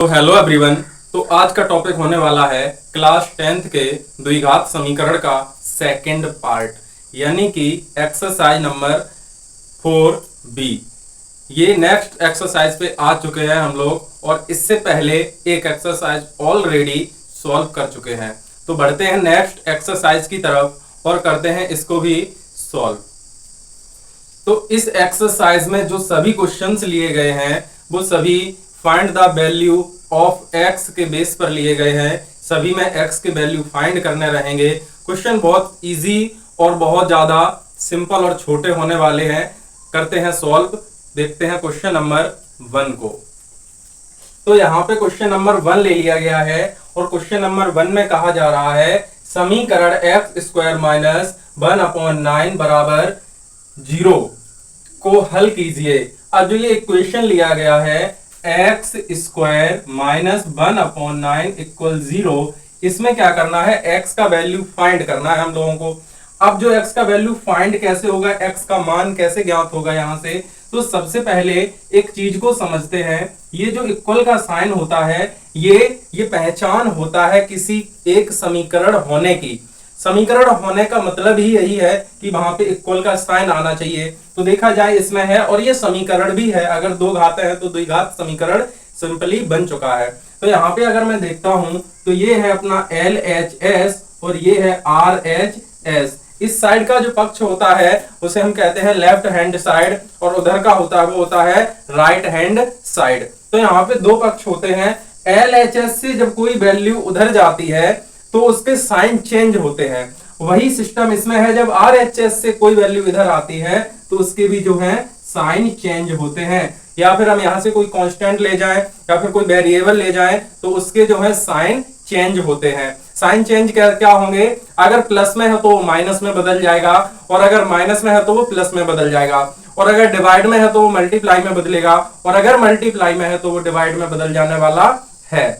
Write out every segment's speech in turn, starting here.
तो hello everyone. तो आज का टॉपिक होने वाला है क्लास 10th के द्विघात समीकरण का सेकंड पार्ट, यानी कि एक्सरसाइज नंबर 4B। ये नेक्स्ट एक्सरसाइज पे आ चुके हैं हम लोग, और इससे पहले एक एक्सरसाइज ऑलरेडी सॉल्व कर चुके हैं। तो बढ़ते हैं नेक्स्ट एक्सरसाइज की तरफ और करते हैं इसको भी सॉल्व। तो इस एक्सरसाइज में जो सभी क्वेश्चंस लिए गए हैं वो सभी find the value of x के बेस पर लिए गए हैं। सभी में एक्स के वैल्यू फाइंड करने रहेंगे। क्वेश्चन बहुत इजी और बहुत ज्यादा सिंपल और छोटे होने वाले हैं। करते हैं सॉल्व। देखते हैं क्वेश्चन नंबर 1 को। तो यहाँ पे क्वेश्चन नंबर 1 ले लिया गया है, और क्वेश्चन नंबर 1 में कहा जा रहा है समीकरण एक्स स्क्वायर माइनस 1/9 बराबर 0 को हल कीजिए। अब जो ये इक्वेशन लिया गया है एक्स स्क्वायर माइनस 1/9 इक्वल 0, इसमें क्या करना है, एक्स का वैल्यू फाइंड करना है हम लोगों को। अब जो एक्स का वैल्यू फाइंड कैसे होगा, एक्स का मान कैसे ज्ञात होगा यहां से, तो सबसे पहले एक चीज को समझते हैं। ये जो इक्वल का साइन होता है ये पहचान होता है किसी एक समीकरण होने की। समीकरण होने का मतलब ही यही है कि वहां पे इक्वल का साइन आना चाहिए। तो देखा जाए इसमें है, और ये समीकरण भी है। अगर दो घातें हैं तो द्विघात समीकरण सिंपली बन चुका है। तो यहाँ पे अगर मैं देखता हूं तो ये है अपना LHS और ये है RHS। इस साइड का जो पक्ष होता है उसे हम कहते हैं लेफ्ट हैंड साइड, और उधर का होता है वो होता है राइट हैंड साइड। तो यहाँ पे दो पक्ष होते हैं। LHS से जब कोई वैल्यू उधर जाती है तो उसके साइन चेंज होते हैं। वही सिस्टम इसमें है, जब RHS से कोई वैल्यू इधर आती है तो उसके भी जो है साइन चेंज होते हैं। या फिर हम यहां से कोई कांस्टेंट ले जाएं या फिर कोई वेरिएबल ले जाएं तो उसके जो है साइन चेंज होते हैं। साइन चेंज क्या होंगे, अगर प्लस में है तो वो माइनस में बदल जाएगा, और अगर माइनस में है तो वो प्लस में बदल जाएगा, और अगर डिवाइड में है तो वो मल्टीप्लाई में बदलेगा, और अगर मल्टीप्लाई में है तो वो डिवाइड में बदल जाने वाला है।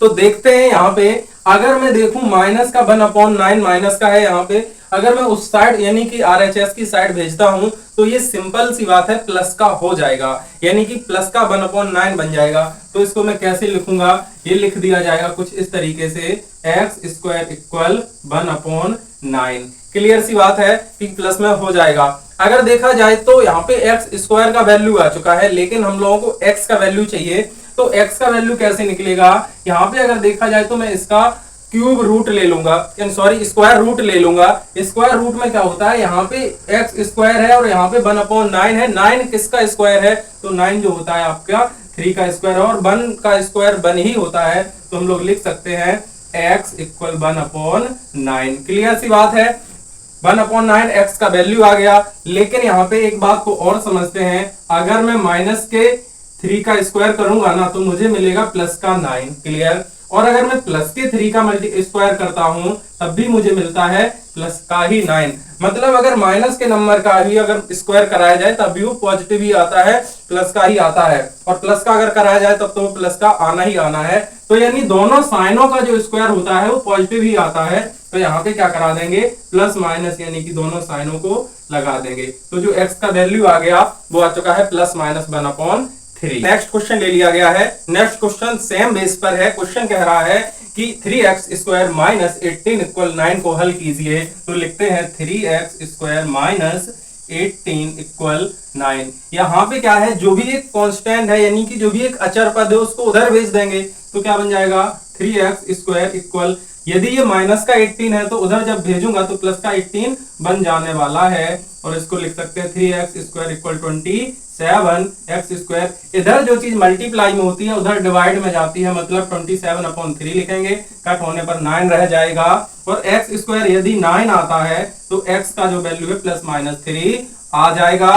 तो देखते हैं यहाँ पे, अगर मैं देखूं माइनस का 1/9 माइनस का है यहाँ पे, अगर मैं उस साइड यानी कि RHS की साइड भेजता हूं तो ये सिंपल सी बात है प्लस का हो जाएगा, यानी कि प्लस का 1/9 बन जाएगा। तो इसको मैं कैसे लिखूंगा, ये लिख दिया जाएगा कुछ इस तरीके से, एक्स स्क्वायर इक्वल 1/9। क्लियर सी बात है कि प्लस में हो जाएगा। अगर देखा जाए तो यहाँ पे एक्स स्क्वायर का वैल्यू आ चुका है, लेकिन हम लोगों को एक्स का वैल्यू चाहिए। तो x का वैल्यू कैसे निकलेगा, यहाँ पे अगर देखा जाए तो मैं इसका क्यूब रूट ले लूंगा, सॉरी स्क्वायर रूट ले लूंगा। स्क्वायर रूट में क्या होता है, यहाँ पे x स्क्वायर है और यहाँ पे 1/9 है। 9 किसका स्क्वायर है, तो 9 जो होता है आपका 3 का स्क्वायर है, और 1 का स्क्वायर 1 ही होता है। तो हम लोग लिख सकते हैं x इक्वल 1/9। क्लियर सी बात है, 1/9 x का वैल्यू आ गया। लेकिन यहाँ पे एक बात को और समझते हैं, अगर मैं माइनस के 3 का स्क्वायर करूंगा ना तो मुझे मिलेगा प्लस का 9। क्लियर, और अगर मैं प्लस के 3 का स्क्वायर करता हूं तब भी मुझे मिलता है प्लस का ही 9। मतलब अगर माइनस के नंबर का भी अगर स्क्वायर कराया जाए तब भी वो पॉजिटिव ही आता है, प्लस का ही आता है, और प्लस का अगर कराया जाए तब तो वो प्लस का आना ही आना है। तो यानी दोनों साइनों का जो स्क्वायर होता है वो पॉजिटिव ही आता है। तो यहाँ पे क्या करा देंगे, प्लस माइनस यानी कि दोनों साइनों को लगा देंगे। तो जो एक्स का वैल्यू आ गया वो आ चुका है प्लस माइनस 1/3। नेक्स्ट क्वेश्चन ले लिया गया है। नेक्स्ट क्वेश्चन सेम बेस पर है। क्वेश्चन कह रहा है कि 3x स्क्वायर माइनस 18 इक्वल 9 को हल कीजिए। तो लिखते हैं 3x स्क्वायर माइनस 18 इक्वल 9। यहाँ पे क्या है, जो भी एक कांस्टेंट है यानी कि जो भी एक अचर पद है उसको उधर भेज देंगे। तो क्या बन जाएगा, 3x स्क्वायर इक्वल, यदि ये माइनस का 18 है तो उधर जब भेजूंगा तो प्लस का 18 बन जाने वाला है। और इसको लिख सकते हैं 3x square equal 27x square. इधर जो चीज मल्टीप्लाई में होती है उधर डिवाइड में जाती है, मतलब 27/3 लिखेंगे। कट होने पर 9 रह जाएगा, और x स्क्वायर यदि 9 आता है तो x का जो वैल्यू है प्लस माइनस 3 आ जाएगा।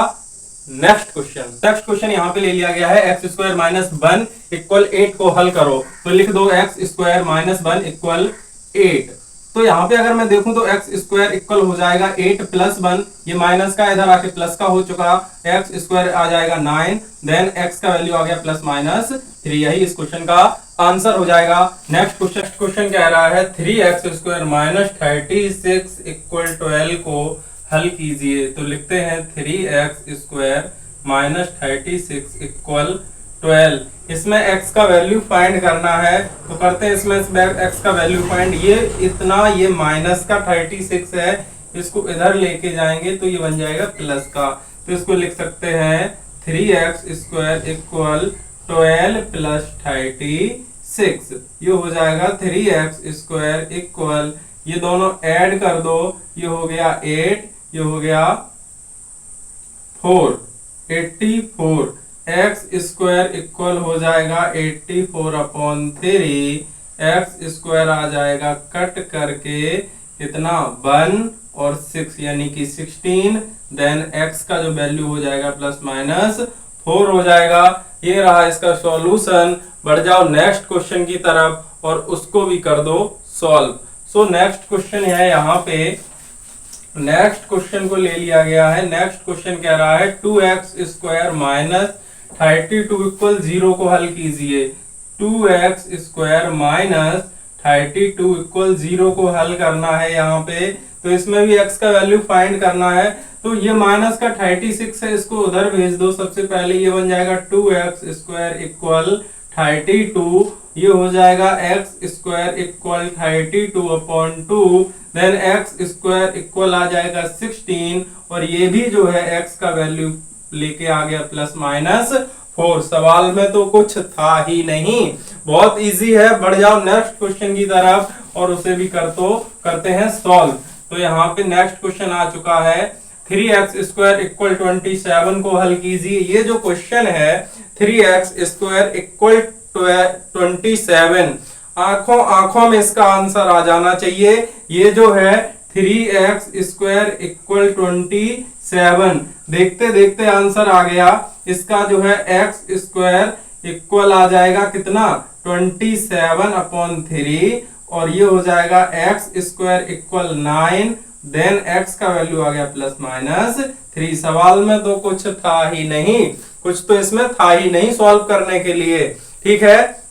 नेक्स्ट क्वेश्चन यहाँ पे ले लिया गया है, एक्स स्क्वायर माइनस 1 इक्वल 8 को हल करो। तो लिख दो एक्स स्क्वायर माइनस 1 इक्वल 8। तो यहाँ पे अगर मैं देखूं तो एक्स स्क्वायर इक्वल हो जाएगा 8 प्लस 1, ये माइनस का इधर आके प्लस का हो चुका, एक्स स्क्वायर आ जाएगा 9, देन एक्स का वैल्यू आ गया प्लस माइनस 3। यही इस क्वेश्चन का आंसर हो जाएगा। नेक्स्ट क्वेश्चन कह रहा है 3x स्क्वायर माइनस 36 इक्वल 12 को हल कीजिए। तो लिखते हैं 3x स्क्वायर माइनस 36 इक्वल 12। इसमें x का वैल्यू फाइंड करना है, तो करते हैं इसमें x का वैल्यू फाइंड। ये इतना, ये माइनस का 36 है, इसको इधर लेके जाएंगे तो ये बन जाएगा प्लस का। तो इसको लिख सकते हैं 3x स्क्वायर इक्वल 12 प्लस 36। ये हो जाएगा 3x स्क्वायर इक्वल, ये दोनों ऐड कर दो, ये हो गया 8, ये हो गया 4, 84। एक्स स्क्वायर इक्वल हो जाएगा 84/3। एक्स स्क्वायर आ जाएगा कट करके कितना 1 और 6 यानी कि 16। देन एक्स का जो वैल्यू हो जाएगा प्लस माइनस 4 हो जाएगा। ये रहा इसका सॉल्यूशन। बढ़ जाओ नेक्स्ट क्वेश्चन की तरफ और उसको भी कर दो सॉल्व। सो नेक्स्ट क्वेश्चन है, यहाँ पे नेक्स्ट क्वेश्चन को ले लिया गया है। नेक्स्ट क्वेश्चन कह रहा है 2x स्क्वायर माइनस 32 इक्वल 0 को हल कीजिए। 2x स्क्वायर माइनस 32 इक्वल 0 को हल करना है यहाँ पे। तो इसमें भी x का वैल्यू फाइंड करना है। तो ये माइनस का 36 है, इसको उधर भेज दो। सबसे पहले ये बन जाएगा 2x स्क्वायर इक्वल 32। ये हो जाएगा x square equal 32/2। Then x square equal आ जाएगा 16, और ये भी जो है x का वैल्यू लेके आ गया प्लस माइनस 4। सवाल में तो कुछ था ही नहीं, बहुत इजी है। बढ़ जाओ नेक्स्ट क्वेश्चन की तरफ और उसे भी करते हैं सॉल्व। तो यहाँ पे नेक्स्ट क्वेश्चन आ चुका है 3x स्क्वायर इक्वल 27 को हल कीजिए। ये जो क्वेश्चन है 3x स्क्वायर इक्वल 27, आंखों आंखों में इसका आंसर आ जाना चाहिए। ये जो है 3x स्क्वायर इक्वल 27, देखते देखते आंसर आ गया। इसका जो है x स्क्वायर इक्वल आ जाएगा कितना 27/3, और ये हो जाएगा x square equal 9। Then x का वैल्यू आ गया प्लस माइनस 3। सवाल में तो कुछ था ही नहीं, कुछ तो इसमें था ही नहीं सॉल्व करने के लिए। ठीक है,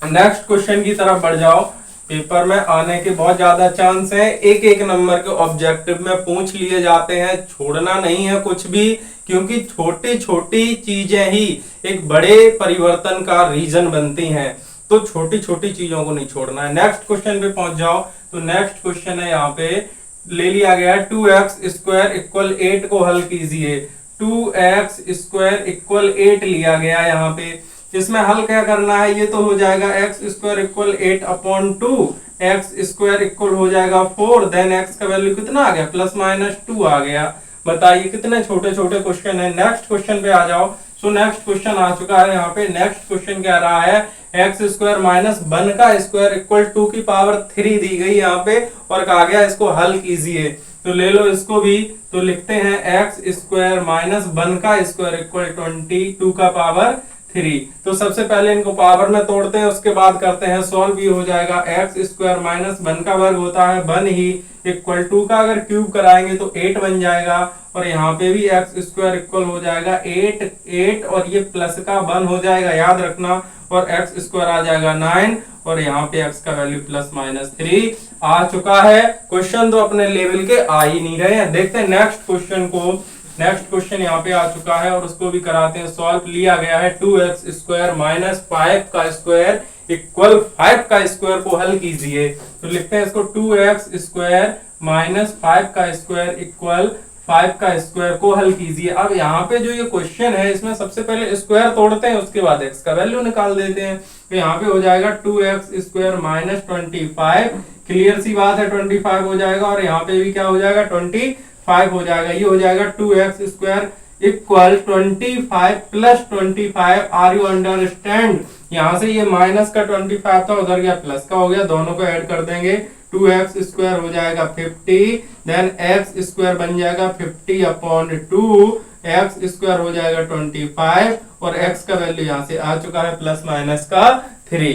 नेक्स्ट क्वेश्चन की तरफ बढ़ जाओ। पेपर में आने के बहुत ज्यादा चांस है, एक एक नंबर के ऑब्जेक्टिव में पूछ लिए जाते हैं। छोड़ना नहीं है कुछ भी, क्योंकि छोटी छोटी चीजें ही एक बड़े परिवर्तन का रीजन बनती हैं। तो छोटी छोटी चीजों को नहीं छोड़ना है। नेक्स्ट क्वेश्चन पे पहुंच जाओ। तो नेक्स्ट क्वेश्चन है, यहाँ पे ले लिया गया 2x स्क्वायर इक्वल 8 को हल कीजिए। 2x स्क्वायर इक्वल 8 लिया गया यहाँ पे। इसमें हल क्या करना है, ये तो हो जाएगा x square equal 8/2। x square equal हो जाएगा 4। देन x का वैल्यू कितना आ गया प्लस माइनस 2 आ गया। बताइए कितने छोटे छोटे क्वेश्चन है। नेक्स्ट क्वेश्चन पे आ जाओ। सो नेक्स्ट क्वेश्चन आ चुका है यहाँ पे। नेक्स्ट क्वेश्चन कह रहा है एक्स स्क्वायर माइनस 1 का स्क्वायर इक्वल 2 की पावर 3 दी गई यहाँ पे, और कहा गया इसको हल कीजिए। तो ले लो इसको भी। तो लिखते हैं एक्स स्क्वायर माइनस 1 का स्क्वायर इक्वल 22 का पावर 3। तो सबसे पहले इनको पावर में तोड़ते हैं, उसके बाद करते हैं सॉल्व। ये हो जाएगा एक्स स्क्वायर माइनस 1 का वर्ग होता है 1 ही, इक्वल 2 का अगर क्यूब कराएंगे तो 8 बन जाएगा। और यहाँ पे भी एक्स स्क्वायर इक्वल हो जाएगा 8 और ये प्लस का 1 हो जाएगा, याद रखना। और एक्स स्क्वायर आ जाएगा 9, और यहाँ पे एक्स का वैल्यू प्लस माइनस 3 आ चुका है। क्वेश्चन तो अपने लेवल के आ ही नहीं रहे हैं। देखते हैं नेक्स्ट क्वेश्चन को। नेक्स्ट क्वेश्चन यहाँ पे आ चुका है और उसको भी कराते हैं सॉल्व। लिया गया है 2x स्क्वायर माइनस 5 का स्क्वायर इक्वल 5 का स्क्वायर को हल कीजिए। तो लिखते हैं इसको 2x स्क्वायर माइनस 5 का स्क्वायर इक्वल 5 का स्क्वायर को हल कीजिए। अब यहाँ पे जो ये क्वेश्चन है, इसमें सबसे पहले स्क्वायर तोड़ते हैं, उसके बाद x का वैल्यू निकाल देते हैं। तो यहाँ पे हो जाएगा 2x स्क्वायर माइनस 25, क्लियर सी बात है 25 हो जाएगा, और यहाँ पे भी क्या हो जाएगा 25 हो जाएगा। ये हो जाएगा 2x square equal 25 plus 25। Are you understand. यहाँ से ये माइनस का 25 था, उधर गया प्लस का हो गया, दोनों को ऐड कर देंगे। 2x स्क्वायर हो जाएगा 50, देन x स्क्वायर बन जाएगा 50/2, x स्क्वायर हो जाएगा 25, और x का वैल्यू यहाँ से आ चुका है प्लस माइनस का 3।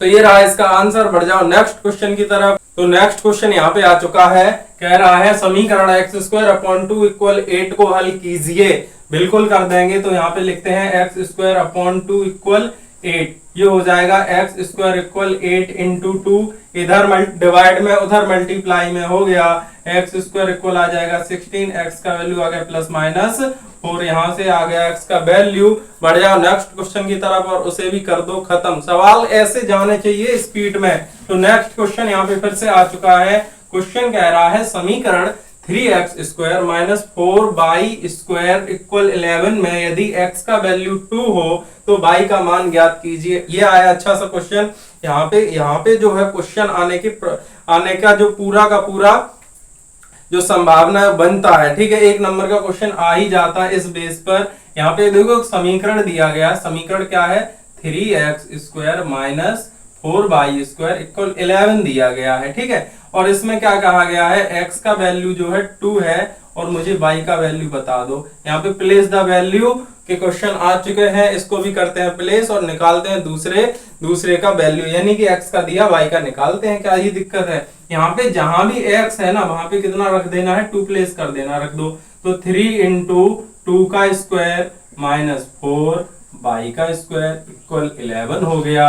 तो ये रहा इसका आंसर। बढ़ जाओ नेक्स्ट क्वेश्चन की तरफ। तो नेक्स्ट क्वेश्चन यहाँ पे आ चुका है, कह रहा है समीकरण x स्क्वायर अपॉन 2 इक्वल 8 को हल कीजिए। बिल्कुल कर देंगे। तो यहाँ पे लिखते हैं x स्क्वायर अपॉन 2 इक्वल 8, ये हो जाएगा एक्स स्क्वायर इक्वल 8 इंटू 2, इधर डिवाइड में उधर मल्टीप्लाई में हो गया, एक्स स्क्वायर इक्वल आ जाएगा 16, एक्स का वैल्यू आ गया प्लस माइनस 4, यहां से आ गया एक्स का वैल्यू। बढ़ जाओ नेक्स्ट क्वेश्चन की तरफ और उसे भी कर दो खत्म। सवाल ऐसे जाने चाहिए स्पीड में। तो नेक्स्ट क्वेश्चन यहाँ पे फिर से आ चुका है। क्वेश्चन कह रहा है समीकरण 3x square minus 4y square equal 11 में यदि x का वैल्यू 2 हो तो y का मान ज्ञात कीजिए। ये आया अच्छा सा क्वेश्चन। यहाँ पे जो है क्वेश्चन आने का जो पूरा का पूरा जो संभावना बनता है, ठीक है, एक नंबर का क्वेश्चन आ ही जाता है इस बेस पर। यहाँ पे देखो समीकरण दिया गया, समीकरण क्या है 3x square minus 4y square equal 11 दिया गया है, ठीक है। और इसमें क्या कहा गया है x का वैल्यू जो है 2 है और मुझे y का वैल्यू बता दो। यहाँ पे प्लेस द वैल्यू के क्वेश्चन आ चुके हैं, इसको भी करते हैं प्लेस और निकालते हैं दूसरे का वैल्यू, यानी कि x का दिया y का निकालते हैं। क्या ये दिक्कत है? यहाँ पे जहां भी x है ना वहां पे कितना रख देना है, 2 प्लेस कर देना, रख दो। तो 3 इंटू 2 का स्क्वायर माइनस 4 y का स्क्वायर इक्वल 11 हो गया।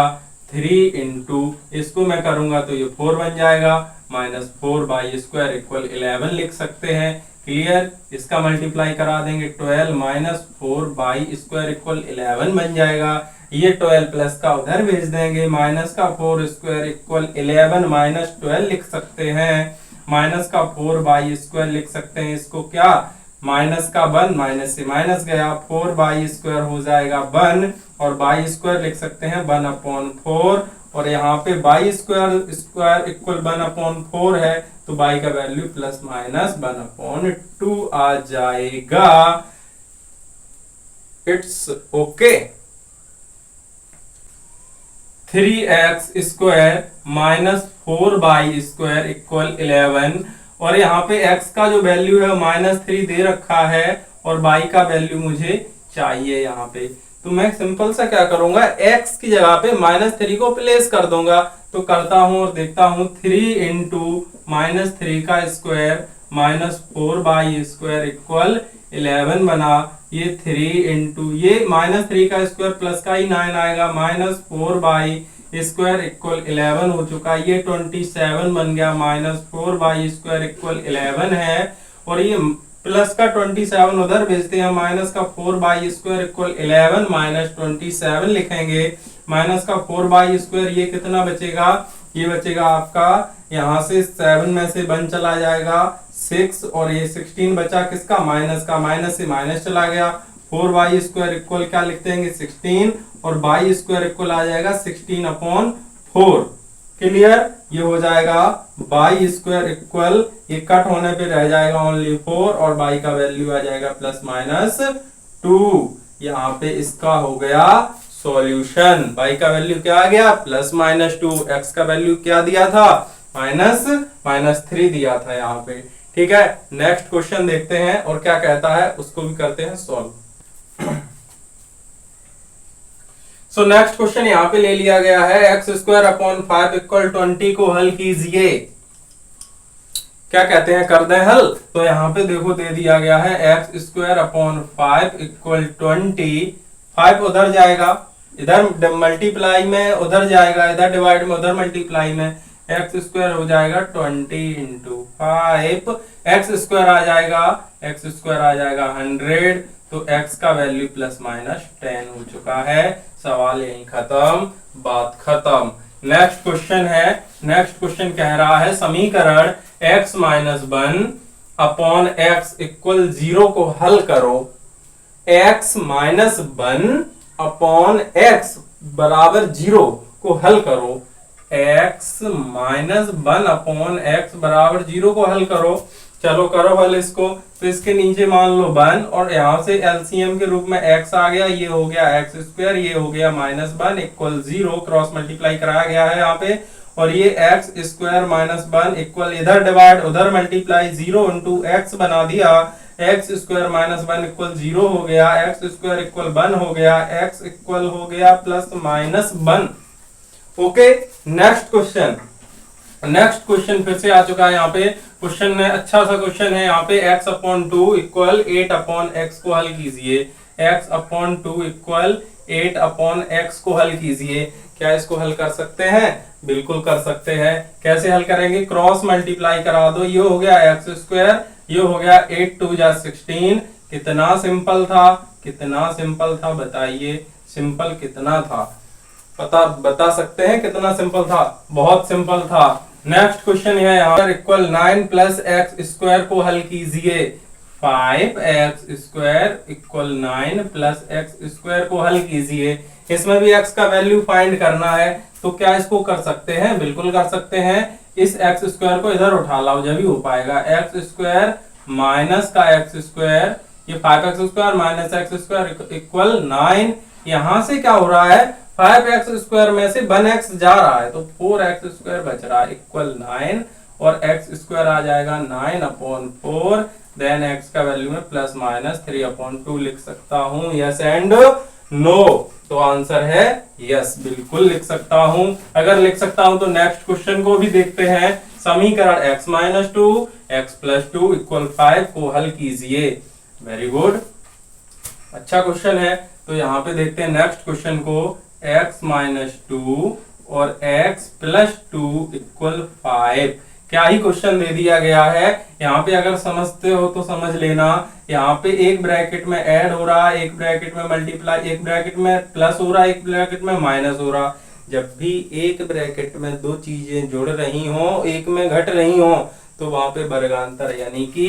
3 इंटू इसको मैं करूंगा तो ये 4 बन जाएगा, माइनस 4y स्क्वायर इक्वल 11 लिख सकते हैं। क्लियर? इसका मल्टीप्लाई करा देंगे 12 माइनस 4y स्क्वायर इक्वल 11 बन जाएगा। ये 12 प्लस का उधर भेज देंगे, माइनस का 4 स्क्वायर इक्वल 11 माइनस 12 लिख सकते हैं। माइनस का 4y स्क्वायर लिख सकते हैं, इसको क्या माइनस का 1, माइनस से माइनस गया, 4y स्क्वायर हो जाएगा 1 और y स्क्वायर लिख सकते हैं 1/4 और यहाँ पे y स्क्वायर इक्वल 1/4 है तो y का वैल्यू प्लस माइनस 1/2 आ जाएगा। It's okay. 3x square minus 4y square equal 11 और यहाँ पे x का जो वैल्यू है -3 दे रखा है और y का वैल्यू मुझे चाहिए यहाँ पे। तो मैं सिंपल सा क्या करूंगा, x की जगह पे -3 को प्लेस कर दूंगा। तो करता हूं और देखता हूं 3 इंटू -3 का square minus 4y square equal 11 बना। ये 3 इंटू ये -3 का स्क्वायर प्लस का ही 9 आएगा, माइनस 4y स्क्वायर इक्वल 11 हो चुका। ये 27 बन गया, माइनस 4y स्क्वायर इक्वल 11 है और ये प्लस का 27 उधर भेजते हैं, माइनस का 4y स्क्वायर इक्वल 11 माइनस 27 लिखेंगे। माइनस का 4y स्क्वायर ये कितना बचेगा, ये बचेगा आपका यहाँ से 7 में से 1 चला जाएगा 6 और ये 16 बचा किसका, माइनस का, माइनस से माइनस चला गया। 4y स्क्वायर इक्वल क्या लिखते हैं 16 और y स्क्वायर इक्वल आ जाएगा 16/4। क्लियर? ये हो जाएगा y स्क्वायर इक्वल, ये कट होने पे रह जाएगा ओनली 4 और y का वैल्यू आ जाएगा प्लस माइनस 2। यहाँ पे इसका हो गया सॉल्यूशन। y का वैल्यू क्या आ गया प्लस माइनस 2, x का वैल्यू क्या दिया था -3 दिया था यहाँ पे। ठीक है, नेक्स्ट क्वेश्चन देखते हैं और क्या कहता है उसको भी करते हैं सॉल्व। सो नेक्स्ट क्वेश्चन यहाँ पे ले लिया गया है एक्स स्क्वायर अपॉन 5 इक्वल 20 को हल कीजिए। क्या कहते हैं, कर दें हल। तो यहाँ पे देखो दे दिया गया है एक्स स्क्वायर अपॉन 5 इक्वल 20। 5 उधर जाएगा, इधर मल्टीप्लाई में उधर जाएगा, इधर डिवाइड में उधर मल्टीप्लाई में, एक्स स्क्वायर हो जाएगा 20 इंटू 5। एक्स स्क्वायर आ जाएगा 100। तो x का वैल्यू प्लस माइनस 10 हो चुका है। सवाल यहीं खत्म, बात खत्म। नेक्स्ट क्वेश्चन है, नेक्स्ट क्वेश्चन कह रहा है समीकरण x minus 1 upon x equal 0 को हल करो। x माइनस 1 अपॉन एक्स बराबर 0 को हल करो। x माइनस 1 अपॉन एक्स बराबर 0 को हल करो। चलो करो हल इसको। तो इसके नीचे मान लो 1 और यहाँ से एलसीएम के रूप में x आ गया, ये हो गया एक्स स्क्वायर, ये हो गया -1 इक्वल 0, क्रॉस मल्टीप्लाई कराया गया है यहाँ पे। और ये एक्स स्क्वायर -1 इक्वल इधर डिवाइड उधर मल्टीप्लाई 0 इंटू एक्स बना दिया। एक्स स्क्वायर -1 इक्वल 0 हो गया, एक्स स्क्वायर इक्वल 1 हो गया, एक्स इक्वल हो गया plus minus 1। Okay, next question. Next question फिर से आ चुका है यहाँ पे। क्वेश्चन में अच्छा सा क्वेश्चन है यहाँ पे, x/2 इक्वल 8/x को हल कीजिए। x/2 इक्वल 8 अपॉन एक्स को हल कीजिए। क्या इसको हल कर सकते हैं? बिल्कुल कर सकते हैं। कैसे हल करेंगे? क्रॉस मल्टीप्लाई करा दो, ये हो गया एक्स स्क्वायर, ये हो गया 8 2 जा 16। कितना सिंपल था, कितना सिंपल था बताइए, सिंपल कितना था? बता सकते हैं कितना सिंपल था? बहुत सिंपल था। नेक्स्ट क्वेश्चन है यहाँ पर इक्वल 9 प्लस एक्स स्क्वायर को हल कीजिए। 5x square equal 9 plus x square को हल कीजिए। इसमें भी x का वैल्यू फाइंड करना है, तो क्या इसको कर सकते हैं? बिल्कुल कर सकते हैं। इस एक्स स्क्वायर को इधर उठा लाओ, जब ही हो पाएगा। एक्स स्क्वायर माइनस का एक्स स्क्वायर, ये 5x square minus x square equal 9। यहां से क्या हो रहा है? 5x स्क्वायर में से 1x जा रहा है, तो 4x स्क्वायर बच रहा है इक्वल 9, और x स्क्वायर आ जाएगा 9 अपॉन 4। देन x का वैल्यू में प्लस माइनस 3 अपॉन 2 लिख सकता हूं। Yes and no? तो आंसर है यस, बिल्कुल लिख सकता हूं। अगर लिख सकता हूं तो नेक्स्ट क्वेश्चन को भी देखते हैं। समीकरण x minus 2 x plus 2 equal 5 को हल कीजिए। वेरी गुड, अच्छा क्वेश्चन है। तो यहाँ पे देखते हैं नेक्स्ट क्वेश्चन को। x माइनस 2 और x प्लस 2 इक्वल 5। क्या ही क्वेश्चन दे दिया गया है। यहाँ पे अगर समझते हो तो समझ लेना। यहाँ पे एक ब्रैकेट में ऐड हो रहा है, एक ब्रैकेट में मल्टीप्लाई, एक ब्रैकेट में प्लस हो रहा है, एक ब्रैकेट में माइनस हो रहा। जब भी एक ब्रैकेट में दो चीजें जुड़ रही हो, एक में घट रही हो, तो वहां पे वर्गांतर यानी कि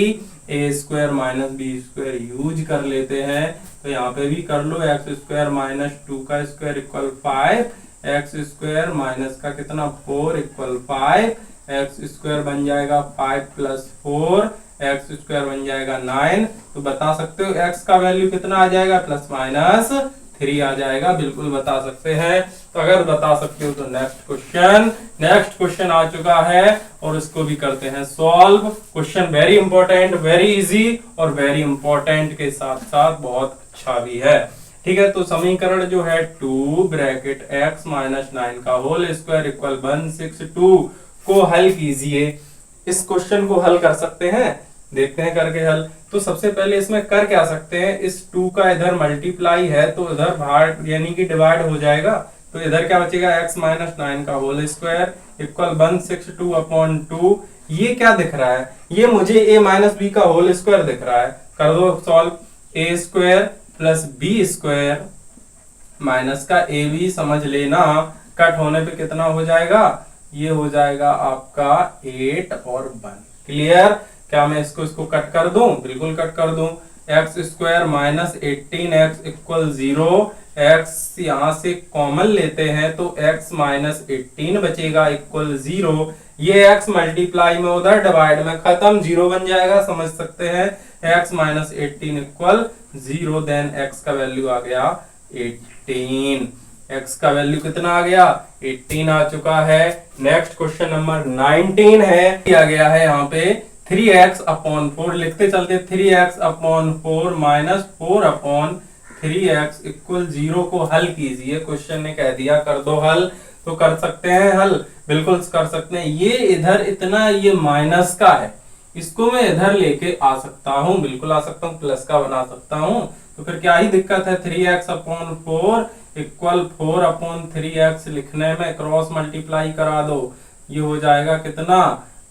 A square minus B square use कर लेते हैं। तो यहाँ पे भी कर लो। एक्स स्क्वायर माइनस 2 का square equal 5, x square minus का कितना 4 इक्वल 5, एक्स स्क्वायर बन जाएगा 5 प्लस 4, एक्स स्क्वायर बन जाएगा 9। तो बता सकते हो एक्स का वैल्यू कितना आ जाएगा? प्लस माइनस 3 आ जाएगा। बिल्कुल बता सकते हैं। तो अगर बता सकते हो तो नेक्स्ट क्वेश्चन आ चुका है, और इसको भी करते हैं solve. Question very important, very easy और वेरी इंपॉर्टेंट के साथ साथ बहुत अच्छा भी है। ठीक है, तो समीकरण जो है 2 ब्रैकेट x माइनस 9 का होल स्क्वायर इक्वल 162 को हल कीजिए। इस क्वेश्चन को हल कर सकते हैं, देखते हैं करके हल। तो सबसे पहले इसमें कर क्या सकते हैं? इस 2 का इधर मल्टीप्लाई है, तो इधर भाग यानी कि डिवाइड हो जाएगा। तो इधर क्या बचेगा? x माइनस 9 का होल स्क्वायर इक्वल 162 अपॉन 2। ये क्या दिख रहा है? ये मुझे a माइनस बी का होल स्क्वायर दिख रहा है। कर दो solve. a square plus B square minus का ए बी समझ लेना, कट होने पे कितना हो जाएगा? ये हो जाएगा आपका 8 और 1। क्लियर? क्या मैं इसको कट कर दूं? बिल्कुल कट कर दूं। X square minus 18x equal 0। X यहां से कॉमन लेते हैं तो x माइनस 18 बचेगा इक्वल 0। ये x मल्टीप्लाई में उधर डिवाइड में खत्म, 0 बन जाएगा। समझ सकते हैं x minus 18 equal 0। Then x का वैल्यू आ गया 18। x का वैल्यू कितना आ गया? 18 आ चुका है। नेक्स्ट क्वेश्चन नंबर 19 है। दिया गया है यहाँ पे 3x अपॉन 4, लिखते चलते 3x upon 4 minus 4 upon 3x equal 0 को हल कीजिए। क्वेश्चन ने कह दिया कर दो हल, तो कर सकते हैं हल, बिल्कुल कर सकते हैं। ये इधर इतना ये माइनस का है, इसको मैं इधर लेके आ सकता हूं, बिल्कुल आ सकता हूं, प्लस का बना सकता हूं। तो फिर क्या ही दिक्कत है? 3x upon 4 equal 4 upon 3x लिखने में क्रॉस मल्टीप्लाई करा दो। ये हो जाएगा कितना?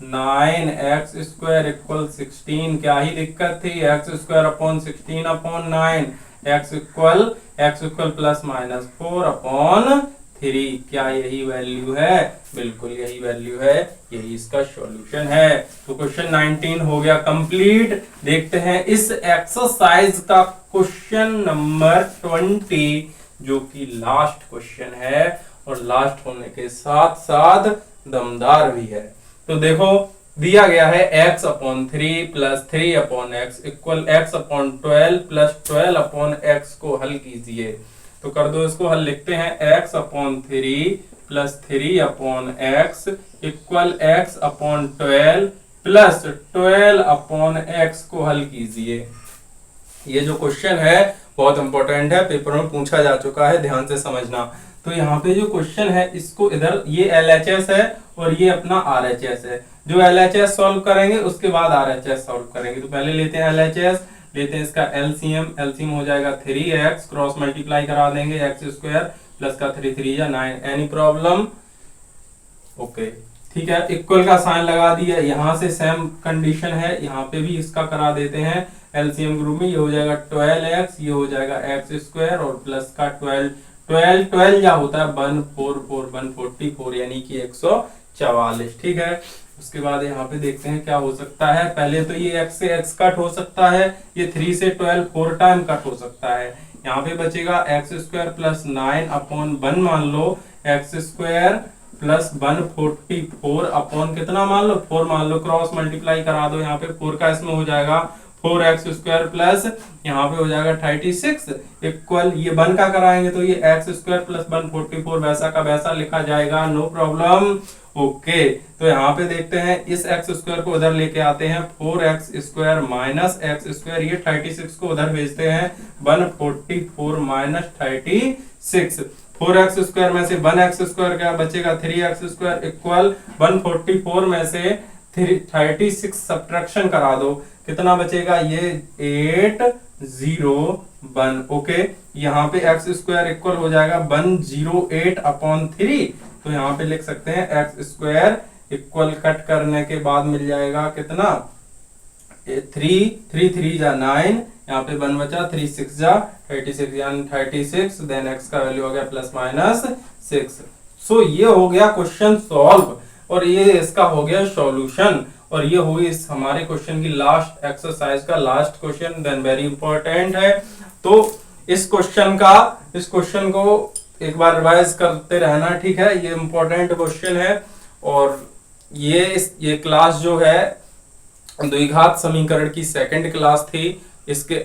9x square equal 16। क्या ही दिक्कत थी? x square upon 16 upon 9, x equal plus minus 4 upon 3। क्या यही वैल्यू है? बिल्कुल यही वैल्यू है, यही इसका सॉल्यूशन है। तो क्वेश्चन 19 हो गया कंप्लीट। देखते हैं इस एक्सरसाइज का क्वेश्चन नंबर 20, जो कि लास्ट क्वेश्चन है, और लास्ट होने के साथ साथ दमदार भी है। तो देखो दिया गया है x upon 3 plus 3 upon x equal x upon 12 plus 12 upon x को हल कीजिए। तो कर दो इसको हल। लिखते हैं x upon 3 plus 3 upon x equal x upon 12 plus 12 upon x को हल कीजिए। ये जो क्वेश्चन है बहुत इंपॉर्टेंट है, पेपर में पूछा जा चुका है, ध्यान से समझना। तो यहाँ पे जो क्वेश्चन है, इसको इधर ये LHS है और ये अपना RHS है। जो LHS सॉल्व करेंगे उसके बाद RHS सॉल्व करेंगे। तो पहले लेते हैं LHS, लेते हैं इसका एलसीएम। एलसीएम हो जाएगा 3x, क्रॉस मल्टीप्लाई करा देंगे, एक्स स्क्वायर प्लस का 3 3 या 9। Any problem? ओके ठीक है, इक्वल का साइन लगा दिया। यहां से सेम कंडीशन है, यहाँ पे भी इसका करा देते हैं एलसीएम ग्रुप में। ये हो जाएगा 12x, ये हो जाएगा एक्स स्क्वायर और प्लस का 12 12 12 क्या होता है 144 144 यानी कि 144। ठीक है, उसके बाद यहाँ पे देखते हैं क्या हो सकता है। पहले तो ये x से x कट हो सकता है, ये 3 से 12 4 टाइम कट हो सकता है। यहाँ पे बचेगा एक्स स्क्वायर प्लस 9 अपॉन 1 मान लो, एक्स स्क्वायर प्लस 144 अपॉन कितना मान लो 4 मान लो, क्रॉस मल्टीप्लाई करा दो। यहाँ पे 4 का इसमें हो जाएगा 4x स्क्वायर प्लस यहाँ पे हो जाएगा 36 इक्वल, ये 1 का कराएंगे तो ये एक्स स्क्वायर प्लस 144 वैसा का वैसा लिखा जाएगा, नो प्रॉब्लम। ओके तो यहाँ पे देखते हैं इस एक्स स्क्वायर को उधर लेके आते हैं, 4x square minus x square, ये 36 को उधर भेजते हैं, 144 माइनस 36, 4x स्क्वायर में से 1x स्क्वायर क्या बचेगा 3x स्क्वायर इक्वल 144 में से 36 सब्ट्रैक्शन करा दो, कितना बचेगा ये 801। ओके यहाँ पे x स्क्वायर इक्वल हो जाएगा 108 अपॉन 3, तो यहाँ पे लिख सकते हैं एक्स स्क्वायर इक्वल कट करने के बाद मिल जाएगा कितना 3 3 जा 9, यहाँ पे 1 बचा 3 6 जा 36 यानी 36, देन x का वैल्यू हो गया प्लस माइनस 6। सो ये हो गया क्वेश्चन सॉल्व और ये इसका हो गया सॉल्यूशन, और ये हुई इस हमारे क्वेश्चन की लास्ट एक्सरसाइज का last question, then very important है। तो इस क्वेश्चन को एक बार रिवाइज करते रहना, ठीक है, ये इंपॉर्टेंट क्वेश्चन है। और ये क्लास जो है द्विघात समीकरण की सेकंड क्लास थी। इसके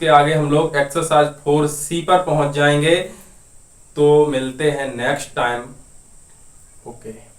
आगे हम लोग एक्सरसाइज 4C पर पहुंच जाएंगे। तो मिलते हैं नेक्स्ट टाइम। ओके।